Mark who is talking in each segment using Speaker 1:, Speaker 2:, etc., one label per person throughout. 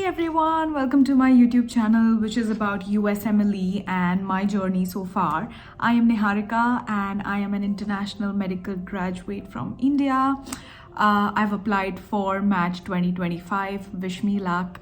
Speaker 1: everyone, welcome to my YouTube channel, which is about USMLE and my journey so far. I am Niharika and I am an international medical graduate from India. I've applied for Match 2025. Wish me luck.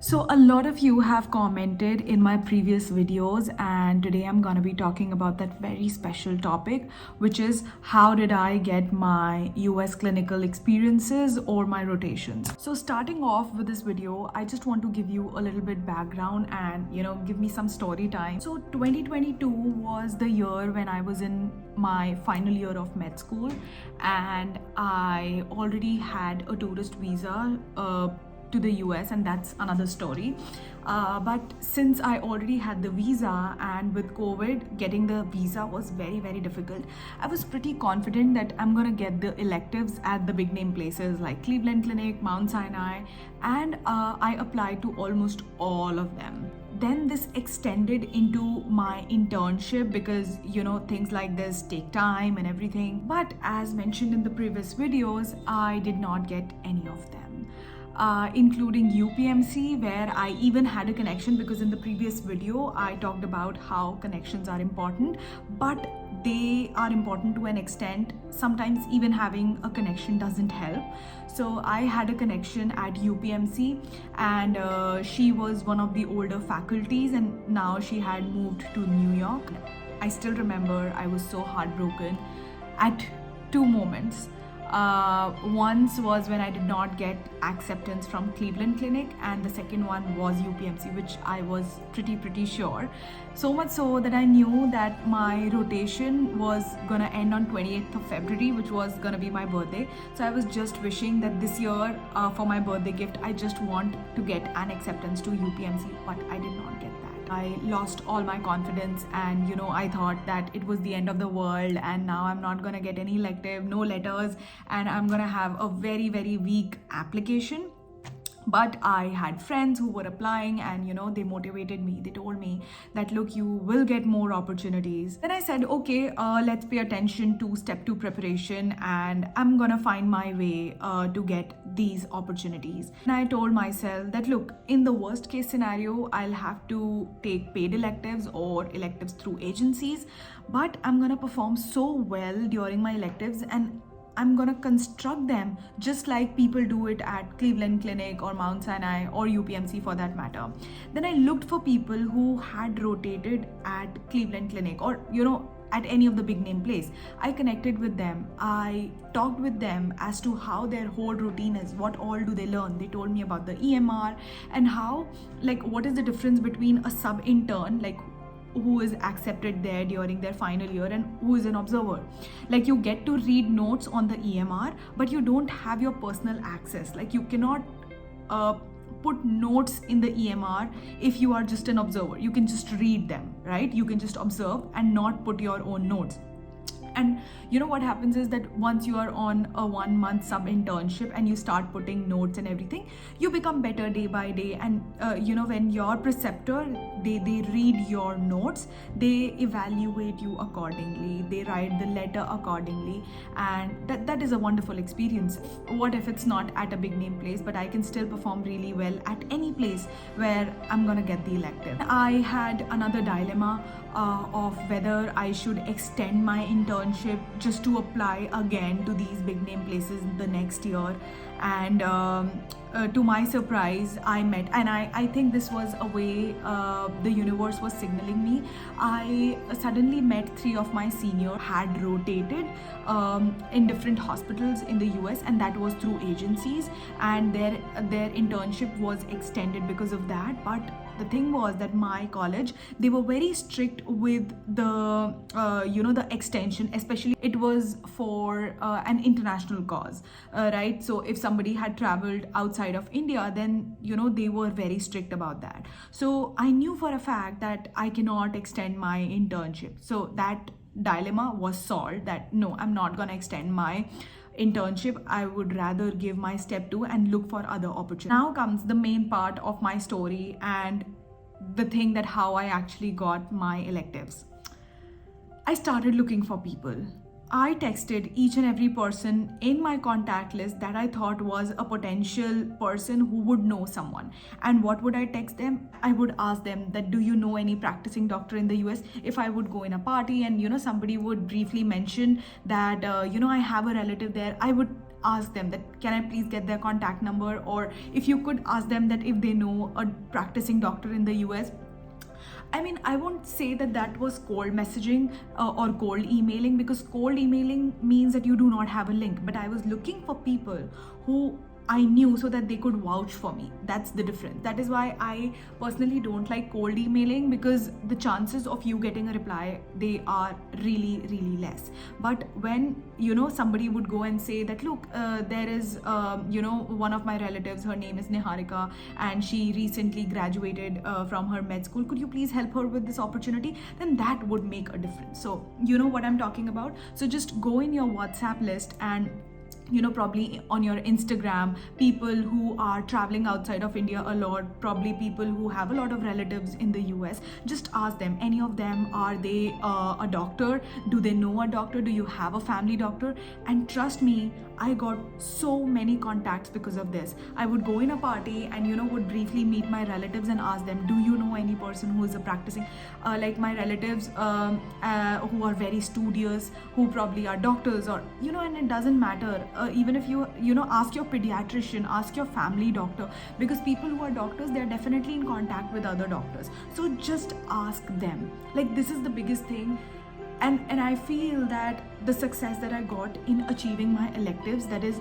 Speaker 1: So a lot of you have commented in my previous videos, and today I'm going to be talking about that very special topic, which is how did I get my US clinical experiences or my rotations. So starting off with this video, I just want to give you a little bit background and give me some story time. So 2022 was the year when I was in my final year of med school, and I already had a tourist visa to the US, and that's another story. But since I already had the visa, and with COVID, getting the visa was very, very difficult, I was pretty confident that I'm gonna get the electives at the big name places like Cleveland Clinic, Mount Sinai, and I applied to almost all of them. Then this extended into my internship because things like this take time and everything. But as mentioned in the previous videos, I did not get any of them. Including UPMC, where I even had a connection, because in the previous video I talked about how connections are important, but they are important to an extent. Sometimes even having a connection doesn't help. So I had a connection at UPMC, and she was one of the older faculties, and now she had moved to New York. I still remember I was so heartbroken at two moments. Once was when I did not get acceptance from Cleveland Clinic, and the second one was UPMC, which I was pretty sure. So much so that I knew that my rotation was gonna end on 28th of February, which was gonna be my birthday. So I was just wishing that this year, for my birthday gift, I just want to get an acceptance to UPMC, but I did not get that. I lost all my confidence, and I thought that it was the end of the world, and now I'm not gonna get any elective, no letters, and I'm gonna have a very, very weak application. But I had friends who were applying, and they motivated me. They told me that, look, you will get more opportunities. Then I said, okay, let's pay attention to step 2 preparation, and I'm gonna find my way to get these opportunities. And I told myself that, look, in the worst case scenario, I'll have to take paid electives or electives through agencies, but I'm gonna perform so well during my electives, and I'm gonna construct them just like people do it at Cleveland Clinic or Mount Sinai or UPMC for that matter. Then I looked for people who had rotated at Cleveland Clinic or at any of the big name place. I connected with them. I talked with them as to how their whole routine is, what all do they learn. They told me about the EMR and how, what is the difference between a sub-intern, who is accepted there during their final year, and who is an observer. You get to read notes on the EMR, but you don't have your personal access. You cannot put notes in the EMR if you are just an observer. You can just read them, right? You can just observe and not put your own notes. And what happens is that once you are on a 1 month sub internship and you start putting notes and everything, you become better day by day. And when your preceptor, they read your notes, they evaluate you accordingly, they write the letter accordingly, and that is a wonderful experience. What if it's not at a big name place, but I can still perform really well at any place where I'm gonna get the elective. I had another dilemma of whether I should extend my internship just to apply again to these big name places the next year. And to my surprise, I met, and I think this was a way the universe was signaling me. I suddenly met 3 of my seniors had rotated in different hospitals in the US, and that was through agencies, and their internship was extended because of that. But the thing was that my college, they were very strict with the the extension, especially it was for an international cause, right? So if somebody had traveled outside of India, then they were very strict about that. So I knew for a fact that I cannot extend my internship. So that dilemma was solved, that no, I'm not gonna extend my internship. I would rather give my step 2 and look for other opportunities. Now comes the main part of my story, and the thing that how I actually got my electives. I started looking for people. I texted each and every person in my contact list that I thought was a potential person who would know someone. And what would I text them? I would ask them that, do you know any practicing doctor in the US? If I would go in a party and somebody would briefly mention that I have a relative there, I would ask them that, can I please get their contact number? Or if you could ask them that if they know a practicing doctor in the US. I mean, I won't say that that was cold messaging or cold emailing, because cold emailing means that you do not have a link. But I was looking for people who I knew so that they could vouch for me. That's the difference. That is why I personally don't like cold emailing, because the chances of you getting a reply, they are really, really less. But when, somebody would go and say that, look, there is, one of my relatives, her name is Niharika, and she recently graduated from her med school. Could you please help her with this opportunity? Then that would make a difference. So, you know what I'm talking about? So just go in your WhatsApp list and probably on your Instagram, people who are traveling outside of India a lot, probably people who have a lot of relatives in the US, just ask them, any of them, are they a doctor? Do they know a doctor? Do you have a family doctor? And trust me, I got so many contacts because of this. I would go in a party and would briefly meet my relatives and ask them, do you know any person who is a practicing, like my relatives who are very studious, who probably are doctors, or and it doesn't matter. Even if you ask your pediatrician, ask your family doctor, because people who are doctors, they're definitely in contact with other doctors. So just ask them. Like, this is the biggest thing. And I feel that the success that I got in achieving my electives, that is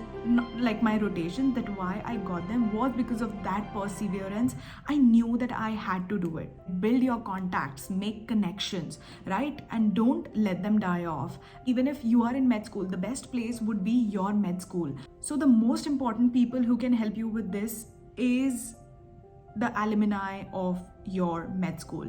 Speaker 1: like my rotation, that why I got them was because of that perseverance. I knew that I had to do it. Build your contacts, make connections, right? And don't let them die off. Even if you are in med school, the best place would be your med school. So the most important people who can help you with this is the alumni of your med school.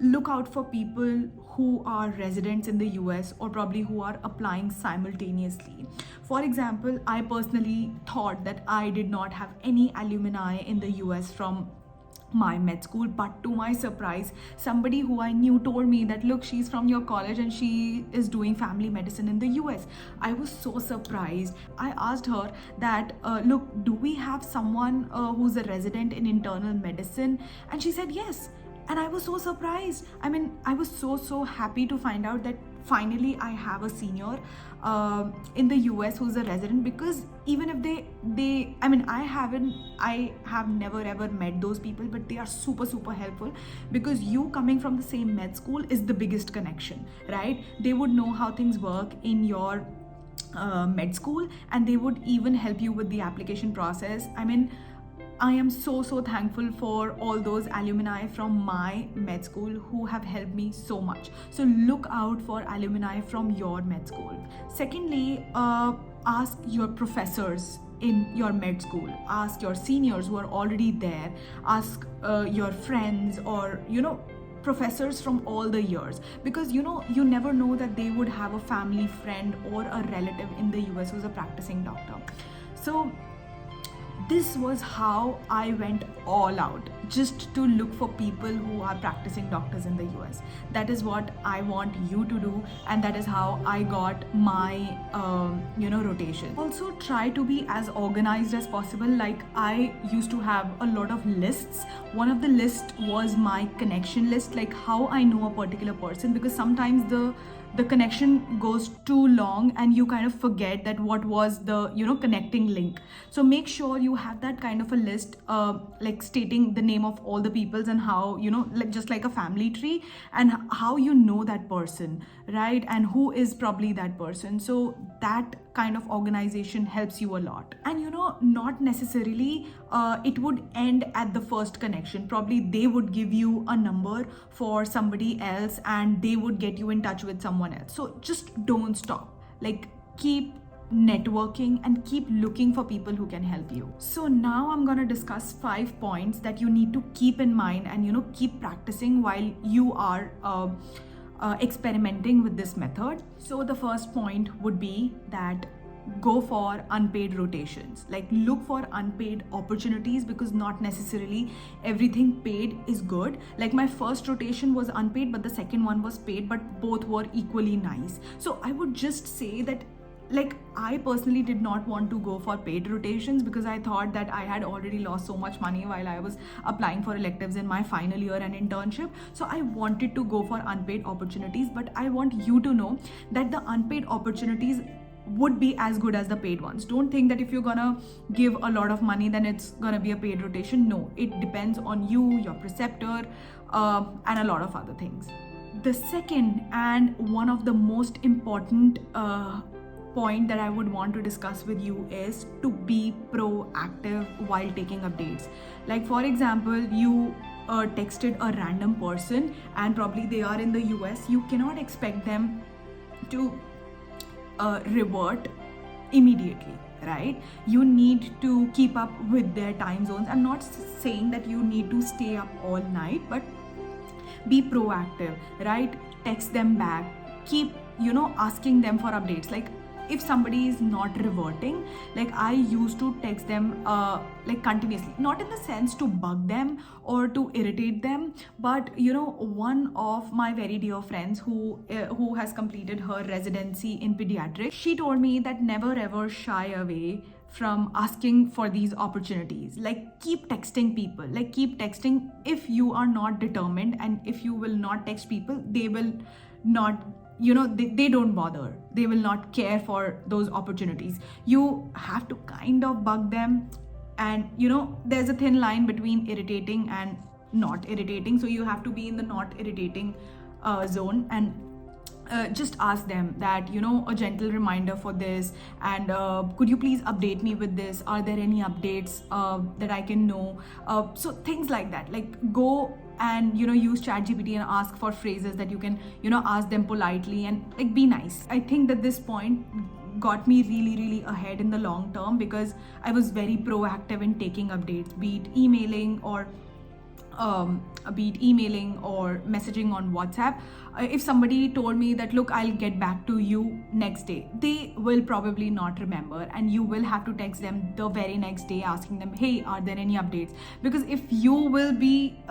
Speaker 1: Look out for people who are residents in the US, or probably who are applying simultaneously. For example, I personally thought that I did not have any alumni in the US from my med school, but to my surprise, somebody who I knew told me that, look, she's from your college and she is doing family medicine in the US. I was so surprised. I asked her that, look, do we have someone who's a resident in internal medicine? And she said yes. And I was so surprised. I mean, I was so happy to find out that finally I have a senior in the US who's a resident, because even if I have never ever met those people, but they are super helpful, because you coming from the same med school is the biggest connection, right? They would know how things work in your med school, and they would even help you with the application process. I mean, I am so thankful for all those alumni from my med school who have helped me so much. So look out for alumni from your med school. Secondly, ask your professors in your med school. Ask your seniors who are already there. Ask your friends, or professors from all the years, because you never know that they would have a family friend or a relative in the US who's a practicing doctor. So this was how I went all out, just to look for people who are practicing doctors in the US. That is what I want you to do, and that is how I got my rotation. Also, try to be as organized as possible. Like, I used to have a lot of lists. One of the lists was my connection list, like how I know a particular person, because sometimes the connection goes too long and you kind of forget that what was the connecting link. So make sure you have that kind of a list, like stating the name of all the peoples, and how like just like a family tree, and how you know that person, right? And who is probably that person. So that kind of organization helps you a lot. And not necessarily it would end at the first connection. Probably they would give you a number for somebody else, and they would get you in touch with someone else. So just don't stop. Like, keep networking and keep looking for people who can help you. So now I'm going to discuss 5 points that you need to keep in mind and keep practicing while you are experimenting with this method. So the first point would be that go for unpaid rotations. Like look for unpaid opportunities, because not necessarily everything paid is good. Like my first rotation was unpaid, but the second one was paid, but both were equally nice. So I would just say that, like, I personally did not want to go for paid rotations because I thought that I had already lost so much money while I was applying for electives in my final year and internship. So I wanted to go for unpaid opportunities, but I want you to know that the unpaid opportunities would be as good as the paid ones. Don't think that if you're gonna give a lot of money then it's gonna be a paid rotation. No, it depends on you, your preceptor, and a lot of other things. The second and one of the most important point that I would want to discuss with you is to be proactive while taking updates. Like for example, you texted a random person and probably they are in the US. You cannot expect them to revert immediately, right? You need to keep up with their time zones. I'm not saying that you need to stay up all night, but be proactive, right? Text them back, keep asking them for updates. Like if somebody is not reverting, like I used to text them like continuously, not in the sense to bug them or to irritate them, but one of my very dear friends who has completed her residency in pediatrics, she told me that never ever shy away from asking for these opportunities. Like keep texting people, like keep texting. If you are not determined and if you will not text people, they will not, they don't bother, they will not care for those opportunities. You have to kind of bug them, and there's a thin line between irritating and not irritating, so you have to be in the not irritating zone, and just ask them that a gentle reminder for this, and could you please update me with this, are there any updates that I can know, so things like that. Like go and use ChatGPT and ask for phrases that you can ask them politely, and like be nice. I think that this point got me really ahead in the long term because I was very proactive in taking updates, be it emailing or messaging on WhatsApp. If somebody told me that, look, I'll get back to you next day, they will probably not remember, and you will have to text them the very next day asking them, hey, are there any updates? Because if you will be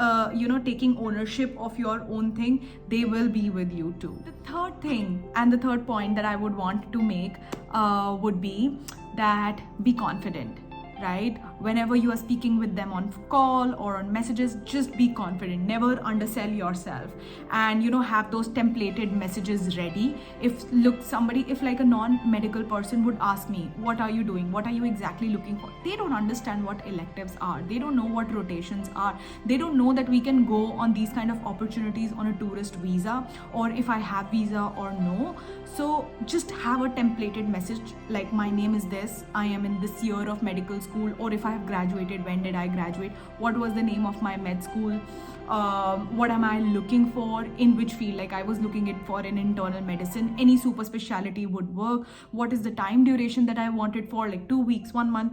Speaker 1: taking ownership of your own thing, they will be with you too. The third thing and the third point that I would want to make would be that be confident. Right? Whenever you are speaking with them on call or on messages, just be confident. Never undersell yourself, and have those templated messages ready. If like a non-medical person would ask me, what are you doing? What are you exactly looking for? They don't understand what electives are. They don't know what rotations are. They don't know that we can go on these kind of opportunities on a tourist visa, or if I have visa or no. So just have a templated message like, my name is this, I am in this year of medical school, or if I have graduated, when did I graduate, what was the name of my med school, what am I looking for, in which field, like I was looking it for in internal medicine, any super specialty would work, what is the time duration that I wanted for, like 2 weeks, 1 month,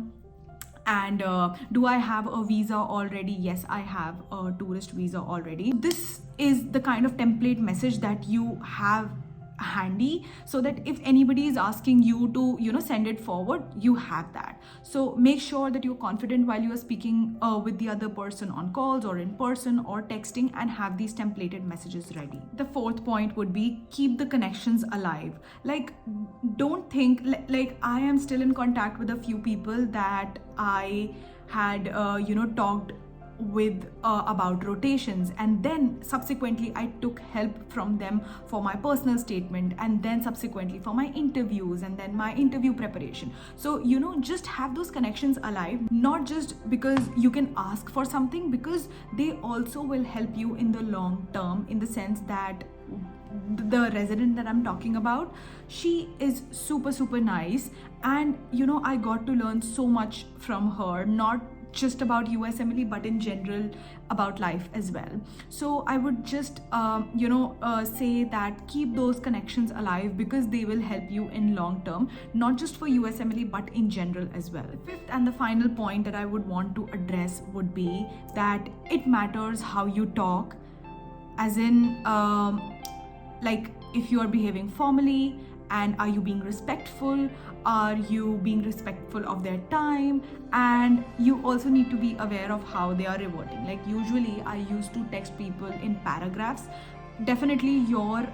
Speaker 1: and do I have a visa already? Yes, I have a tourist visa already. This is the kind of template message that you have handy, so that if anybody is asking you to send it forward, you have that. So make sure that you're confident while you are speaking with the other person on calls or in person or texting, and have these templated messages ready. The fourth point would be keep the connections alive. Like don't think like I am still in contact with a few people that I had talked with about rotations, and then subsequently I took help from them for my personal statement, and then subsequently for my interviews, and then my interview preparation. So just have those connections alive, not just because you can ask for something, because they also will help you in the long term, in the sense that the resident that I'm talking about, she is super nice, and I got to learn so much from her, not just about USMLE but in general about life as well. So I would just say that keep those connections alive, because they will help you in long term, not just for USMLE but in general as well. Fifth and the final point that I would want to address would be that it matters how you talk, as in like if you are behaving formally and are you being respectful? Are you being respectful of their time? And you also need to be aware of how they are reverting. Like usually I used to text people in paragraphs. Definitely your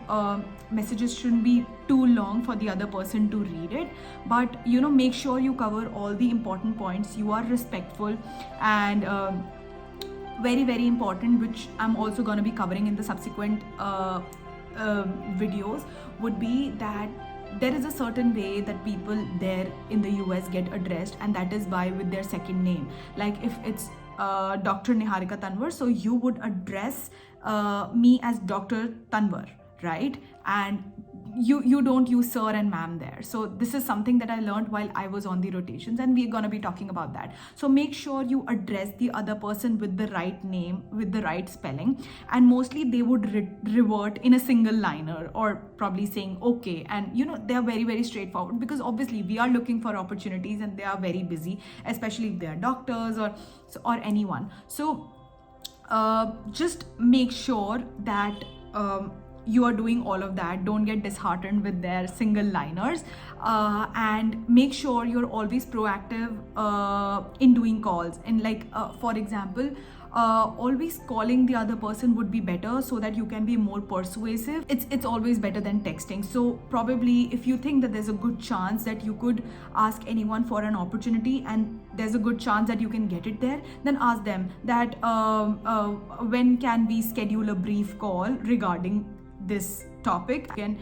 Speaker 1: messages shouldn't be too long for the other person to read it, but make sure you cover all the important points. You are respectful, and very very important, which I'm also going to be covering in the subsequent videos, would be that there is a certain way that people there in the US get addressed, and that is by with their second name. Like if it's Dr. Niharika Tanwar, so you would address me as Dr. Tanwar, right? And you don't use sir and ma'am there. So this is something that I learned while I was on the rotations, and we're going to be talking about that. So make sure you address the other person with the right name, with the right spelling, and mostly they would revert in a single liner, or probably saying okay. And they are very very straightforward, because obviously we are looking for opportunities and they are very busy, especially if they are doctors or anyone. So just make sure that you are doing all of that. Don't get disheartened with their single liners, and make sure you're always proactive in doing calls. And like for example, always calling the other person would be better, so that you can be more persuasive. It's always better than texting. So probably if you think that there's a good chance that you could ask anyone for an opportunity, and there's a good chance that you can get it there, then ask them that when can we schedule a brief call regarding this topic. You can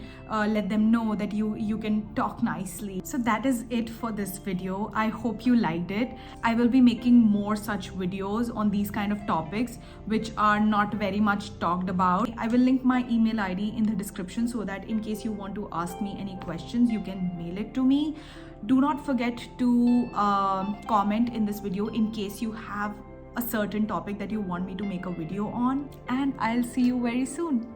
Speaker 1: let them know that you can talk nicely. So that is it for this video. I hope you liked it. I will be making more such videos on these kind of topics which are not very much talked about. I will link my email ID in the description, so that in case you want to ask me any questions, you can mail it to me. Do not forget to comment in this video in case you have a certain topic that you want me to make a video on, and I'll see you very soon.